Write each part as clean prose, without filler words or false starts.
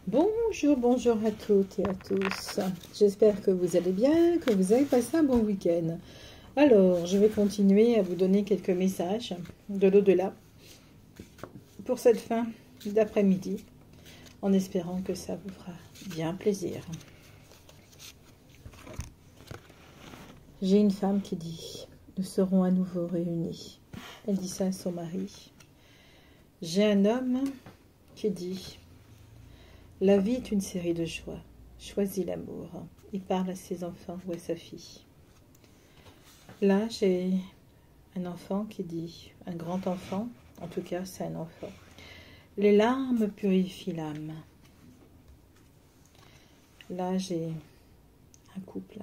Bonjour, bonjour à toutes et à tous. J'espère que vous allez bien, que vous avez passé un bon week-end. Alors, je vais continuer à vous donner quelques messages de l'au-delà pour cette fin d'après-midi, en espérant que ça vous fera bien plaisir. J'ai une femme qui dit « Nous serons à nouveau réunis ». Elle dit ça à son mari. J'ai un homme qui dit « La vie est une série de choix. Choisis l'amour ». Il parle à ses enfants ou à sa fille. Là, j'ai un enfant qui dit, un grand enfant, en tout cas c'est un enfant. Les larmes purifient l'âme. Là, j'ai un couple.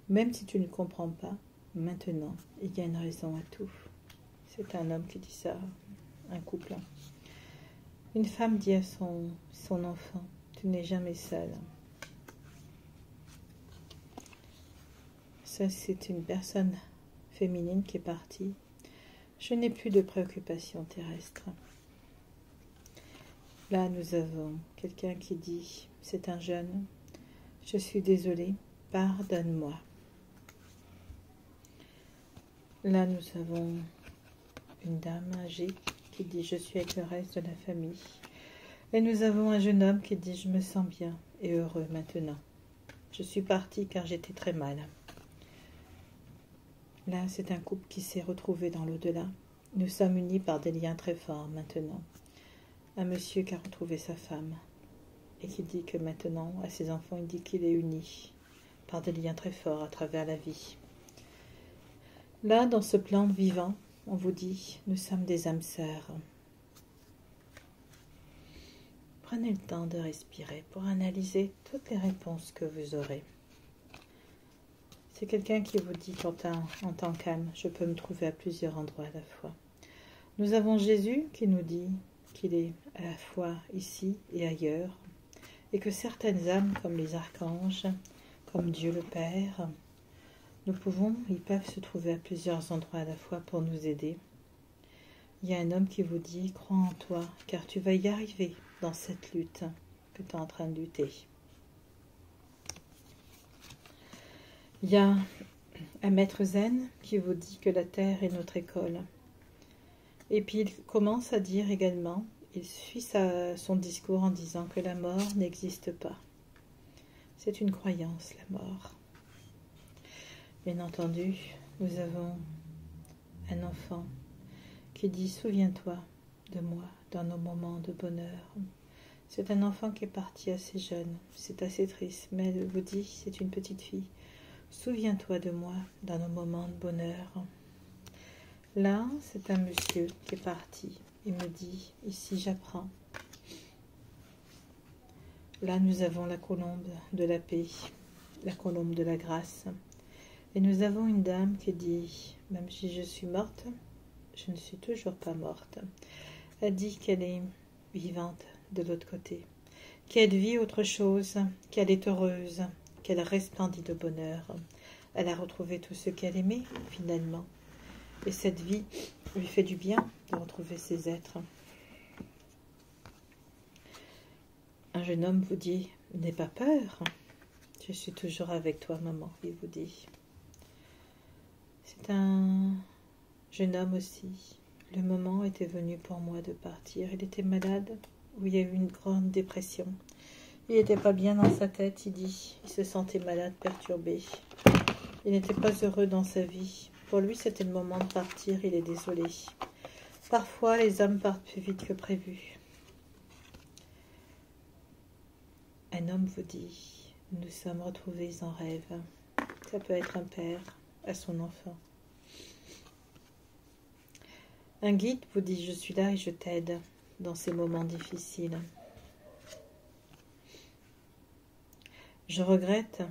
Même si tu ne comprends pas, maintenant, il y a une raison à tout. C'est un homme qui dit ça, un couple. Une femme dit à son enfant, tu n'es jamais seul. Ça, c'est une personne féminine qui est partie. Je n'ai plus de préoccupations terrestres. Là, nous avons quelqu'un qui dit, c'est un jeune, je suis désolée, pardonne-moi. Là, nous avons une dame âgée qui dit, je suis avec le reste de la famille. Et nous avons un jeune homme qui dit, je me sens bien et heureux maintenant. Je suis partie car j'étais très mal. Là, c'est un couple qui s'est retrouvé dans l'au-delà. Nous sommes unis par des liens très forts maintenant. Un monsieur qui a retrouvé sa femme et qui dit que maintenant, à ses enfants, il dit qu'il est uni par des liens très forts à travers la vie. Là, dans ce plan vivant, on vous dit, nous sommes des âmes sœurs. Prenez le temps de respirer pour analyser toutes les réponses que vous aurez. C'est quelqu'un qui vous dit en temps calme, je peux me trouver à plusieurs endroits à la fois. Nous avons Jésus qui nous dit qu'il est à la fois ici et ailleurs, et que certaines âmes, comme les archanges, comme Dieu le Père, ils peuvent se trouver à plusieurs endroits à la fois pour nous aider. Il y a un homme qui vous dit, crois en toi, car tu vas y arriver dans cette lutte que tu es en train de lutter. Il y a un maître zen qui vous dit que la terre est notre école. Et puis il commence à dire également, il suit son discours en disant que la mort n'existe pas. C'est une croyance, la mort. Bien entendu, nous avons un enfant qui dit, souviens-toi de moi dans nos moments de bonheur. C'est un enfant qui est parti assez jeune, c'est assez triste, mais elle vous dit, c'est une petite fille. Souviens-toi de moi dans nos moments de bonheur. Là, c'est un monsieur qui est parti. Il me dit, ici j'apprends. Là, nous avons la colombe de la paix, la colombe de la grâce. Et nous avons une dame qui dit, même si je suis morte, je ne suis toujours pas morte. Elle dit qu'elle est vivante de l'autre côté, qu'elle vit autre chose, qu'elle est heureuse, qu'elle resplendit de bonheur. Elle a retrouvé tout ce qu'elle aimait, finalement. Et cette vie lui fait du bien de retrouver ses êtres. Un jeune homme vous dit, n'aie pas peur. Je suis toujours avec toi, maman, il vous dit. C'est un jeune homme aussi. Le moment était venu pour moi de partir. Il était malade, où il y a eu une grande dépression. Il n'était pas bien dans sa tête, il dit. Il se sentait malade, perturbé. Il n'était pas heureux dans sa vie. Pour lui, c'était le moment de partir, il est désolé. Parfois, les hommes partent plus vite que prévu. Un homme vous dit, nous sommes retrouvés en rêve. Ça peut être un père à son enfant. Un guide vous dit, je suis là et je t'aide dans ces moments difficiles. Je regrette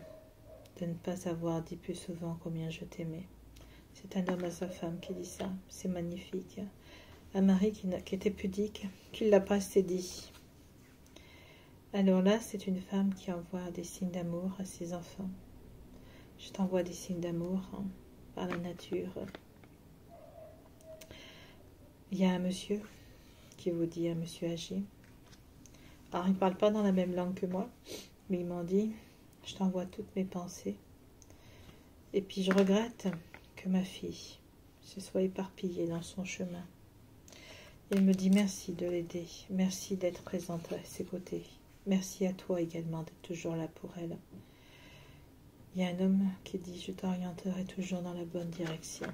de ne pas avoir dit plus souvent combien je t'aimais. C'est un homme à sa femme qui dit ça. C'est magnifique. Un mari qui était pudique, qui ne l'a pas assez dit. Alors là, c'est une femme qui envoie des signes d'amour à ses enfants. Je t'envoie des signes d'amour par la nature. Il y a un monsieur qui vous dit, un monsieur âgé, Alors, ils ne parlent pas dans la même langue que moi, mais ils m'ont dit, je t'envoie toutes mes pensées. Et puis, je regrette que ma fille se soit éparpillée dans son chemin. Il me dit merci de l'aider, merci d'être présente à ses côtés. Merci à toi également d'être toujours là pour elle. Il y a un homme qui dit, je t'orienterai toujours dans la bonne direction.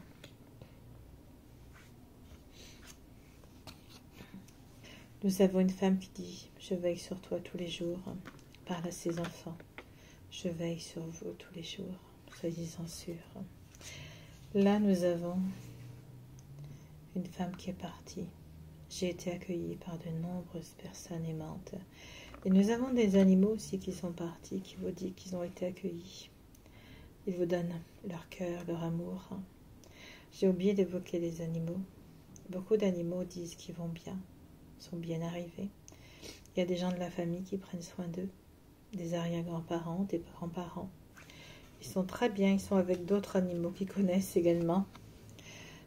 Nous avons une femme qui dit, je veille sur toi tous les jours, parle à ses enfants. Je veille sur vous tous les jours, soyez-en sûrs. Là, nous avons une femme qui est partie. J'ai été accueillie par de nombreuses personnes aimantes. Et nous avons des animaux aussi qui sont partis, qui vous disent qu'ils ont été accueillis. Ils vous donnent leur cœur, leur amour. J'ai oublié d'évoquer les animaux. Beaucoup d'animaux disent qu'ils vont bien, sont bien arrivés. Il y a des gens de la famille qui prennent soin d'eux, des arrière-grands-parents, des grands-parents. Ils sont très bien, ils sont avec d'autres animaux qui connaissent également.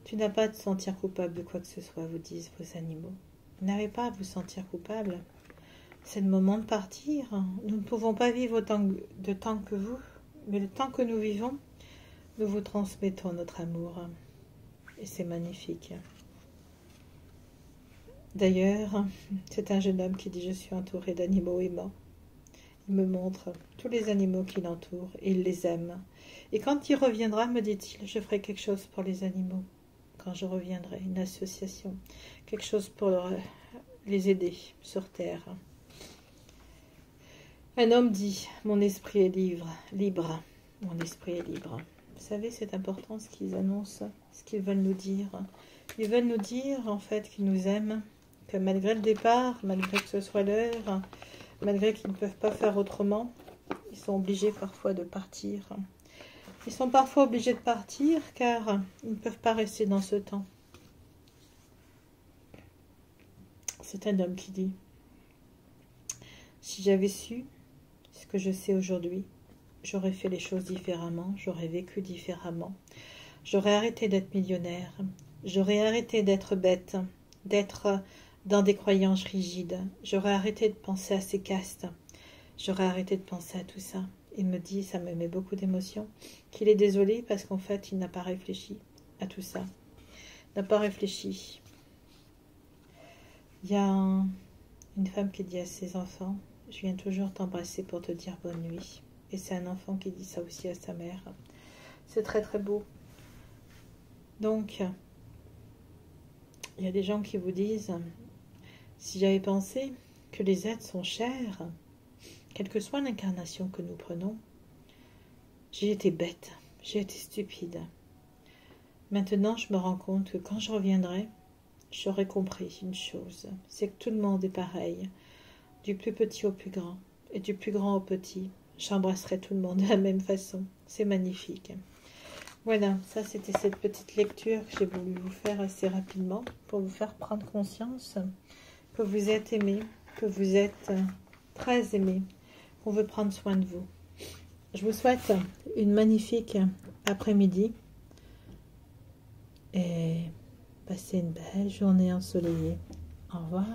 Tu n'as pas à te sentir coupable de quoi que ce soit, vous disent vos animaux. Vous n'avez pas à vous sentir coupable. C'est le moment de partir. Nous ne pouvons pas vivre autant de temps que vous, mais le temps que nous vivons, nous vous transmettons notre amour. Et c'est magnifique. D'ailleurs, c'est un jeune homme qui dit « Je suis entouré d'animaux aimants ». Il me montre tous les animaux qui l'entourent et il les aime. Et quand il reviendra, me dit-il, je ferai quelque chose pour les animaux. Quand je reviendrai, une association, quelque chose pour les aider sur terre. Un homme dit, mon esprit est libre, mon esprit est libre. Vous savez, c'est important ce qu'ils annoncent, ce qu'ils veulent nous dire. Ils veulent nous dire, en fait, qu'ils nous aiment, que malgré le départ, malgré que ce soit l'heure, malgré qu'ils ne peuvent pas faire autrement, ils sont obligés parfois de partir. Ils sont parfois obligés de partir car ils ne peuvent pas rester dans ce temps. C'est un homme qui dit, si j'avais su ce que je sais aujourd'hui, j'aurais fait les choses différemment, j'aurais vécu différemment. J'aurais arrêté d'être millionnaire, j'aurais arrêté d'être bête, d'être dans des croyances rigides. J'aurais arrêté de penser à ces castes. J'aurais arrêté de penser à tout ça. Il me dit, ça me met beaucoup d'émotion, qu'il est désolé parce qu'en fait, il n'a pas réfléchi à tout ça. Il n'a pas réfléchi. Il y a une femme qui dit à ses enfants, je viens toujours t'embrasser pour te dire bonne nuit. Et c'est un enfant qui dit ça aussi à sa mère. C'est très très beau. Donc, il y a des gens qui vous disent, si j'avais pensé que les êtres sont chers, quelle que soit l'incarnation que nous prenons, j'ai été bête, j'ai été stupide. Maintenant, je me rends compte que quand je reviendrai, j'aurai compris une chose, c'est que tout le monde est pareil, du plus petit au plus grand, et du plus grand au petit. J'embrasserai tout le monde de la même façon. C'est magnifique. Voilà, ça c'était cette petite lecture que j'ai voulu vous faire assez rapidement, pour vous faire prendre conscience que vous êtes aimé, que vous êtes très aimé, qu'on veut prendre soin de vous. Je vous souhaite une magnifique après-midi et passez une belle journée ensoleillée. Au revoir.